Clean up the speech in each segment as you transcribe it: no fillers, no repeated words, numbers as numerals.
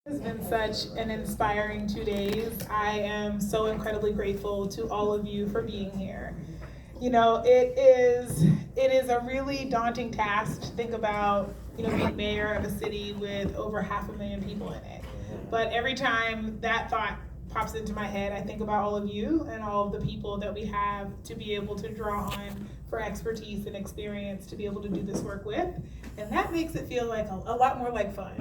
It's been such an inspiring 2 days. I am so incredibly grateful to all of you for being here. You know, it is a really daunting task to think about, being mayor of a city with over 500,000 people in it. But every time that thought pops into my head, I think about all of you and all of the people that we have to be able to draw on for expertise and experience to be able to do this work with. And that makes it feel like a lot more like fun.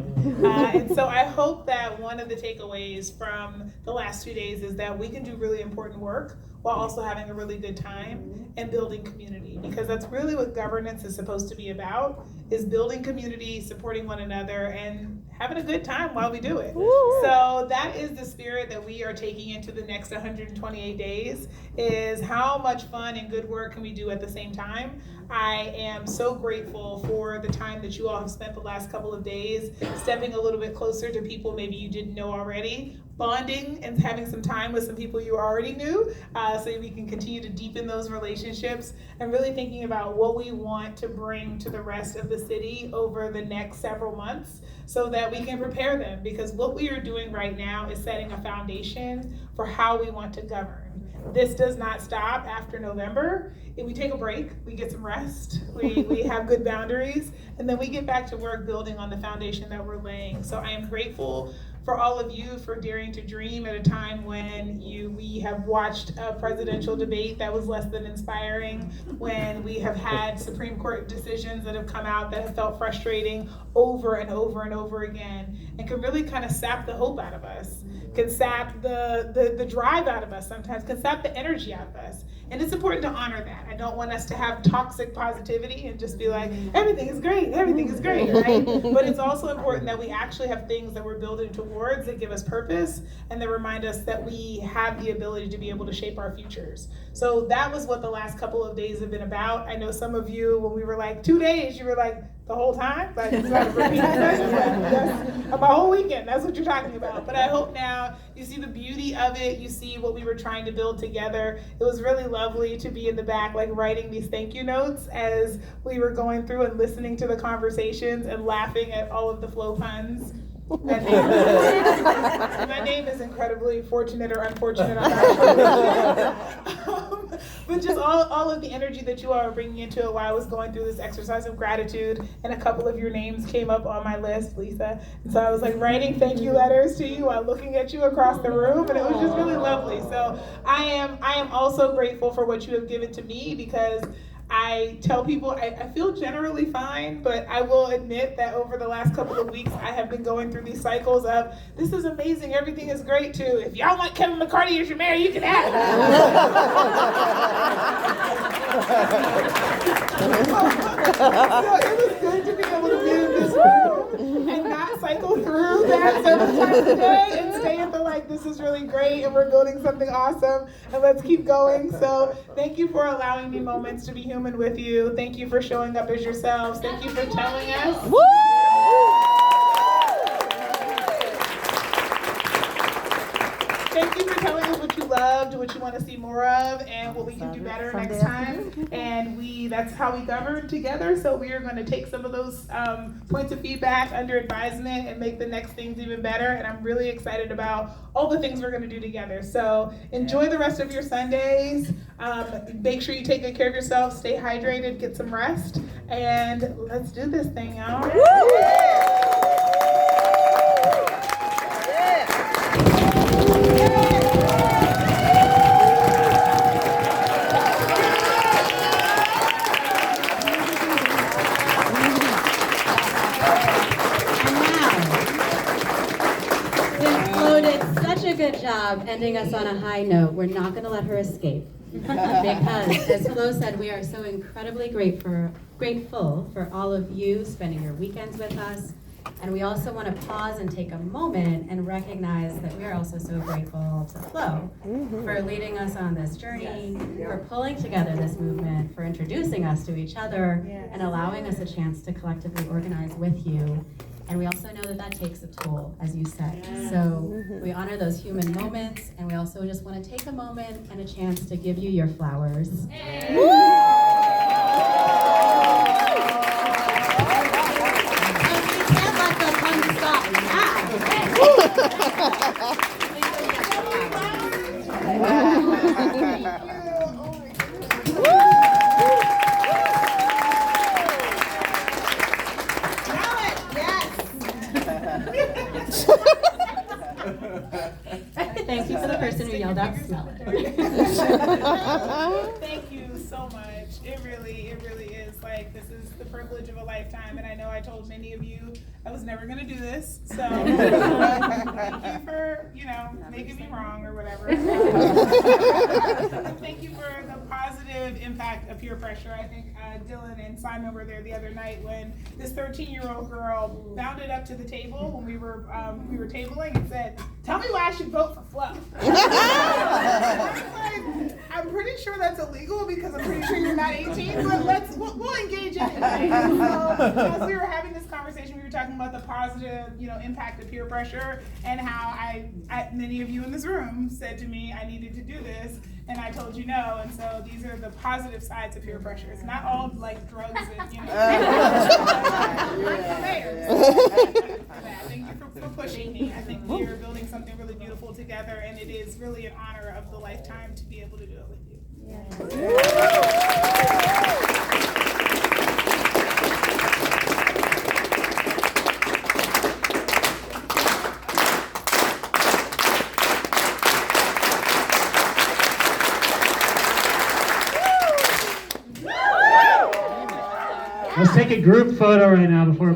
And so I hope that one of the takeaways from the last 2 days is that we can do really important work while also having a really good time and building community, because that's really what governance is supposed to be about, is building community, supporting one another, and having a good time while we do it. Woo! So that is the spirit that we are taking into the next 128 days, is how much fun and good work can we do at the same time. I am so grateful for the time that you all have spent the last couple of days, stepping a little bit closer to people maybe you didn't know already, bonding and having some time with some people you already knew, so we can continue to deepen those relationships, and really thinking about what we want to bring to the rest of the city over the next several months so that we can prepare them, because what we are doing right now is setting a foundation for how we want to govern. This does not stop after November. If we take a break, we get some rest, we have good boundaries, and then we get back to work building on the foundation that we're laying. So I am grateful for all of you for daring to dream at a time when we have watched a presidential debate that was less than inspiring, when we have had Supreme Court decisions that have come out that have felt frustrating over and over and over again, and can really kind of sap the hope out of us, can sap the drive out of us sometimes, can sap the energy out of us. And it's important to honor that. I don't want us to have toxic positivity and just be like, everything is great, right? But it's also important that we actually have things that we're building towards that give us purpose and that remind us that we have the ability to be able to shape our futures. So that was what the last couple of days have been about. I know some of you, when we were like 2 days, you were like, the whole time? Like, it's not a repeat session, my whole weekend, that's what you're talking about. But I hope now you see the beauty of it, you see what we were trying to build together. It was really lovely to be in the back, like writing these thank you notes as we were going through and listening to the conversations and laughing at all of the flow puns. My name is incredibly fortunate or unfortunate, I'm not sure. But just all of the energy that you all are bringing into it while I was going through this exercise of gratitude, and a couple of your names came up on my list, Lisa. And so I was like writing thank you letters to you while looking at you across the room, and it was just really lovely. So I am also grateful for what you have given to me, because I tell people I feel generally fine, but I will admit that over the last couple of weeks, I have been going through these cycles of, this is amazing, everything is great too. If y'all want Kevin McCarty as your mayor, you can have it. So it was good to be able to be in this room and not cycle through that several times a day and stay at the like, this is really great and we're building something awesome and let's keep going. So thank you for allowing me moments to be human with you. Thank you for showing up as yourselves. Thank you for telling us. Woo! Thank you for telling us what you loved, what you want to see more of, and what we can do better next time. And that's how we govern together. So we are going to take some of those points of feedback under advisement and make the next things even better. And I'm really excited about all the things we're going to do together. So enjoy the rest of your Sundays. Make sure you take good care of yourself, stay hydrated, get some rest, and let's do this thing, y'all. Good job ending us on a high note. We're not going to let her escape, because as Flo said, we are so incredibly grateful for all of you spending your weekends with us, and we also want to pause and take a moment and recognize that we are also so grateful to Flo for leading us on this journey, for pulling together this movement, for introducing us to each other, and allowing us a chance to collectively organize with you. And we also know that takes a toll, as you said. So we honor those human moments, and we also just want to take a moment and a chance to give you your flowers. And we can't let the fun stop now. Thank you for the person who yelled out, smell it. Thank you so much. It really is like, this is the privilege of a lifetime, and I know I told many of you I was never gonna do this, so thank you for, making me wrong or whatever. Thank you for the positive impact of peer pressure. I think Dylan and Simon were there the other night when this 13-year-old girl bounded up to the table when we were tabling and said, "Tell me why I should vote for Flo." I'm pretty sure that's illegal because I'm pretty sure you're not 18, but we'll engage anyway. So as we were having this conversation, we were talking about the positive, impact of peer pressure and how many of you in this room said to me I needed to do this, and I told you no. And so these are the positive sides of peer pressure. It's not all like drugs and Thank you for pushing me. I think we are building something really beautiful together, and it is really an honor of the lifetime to be able to do it with you. Let's take a group photo right now before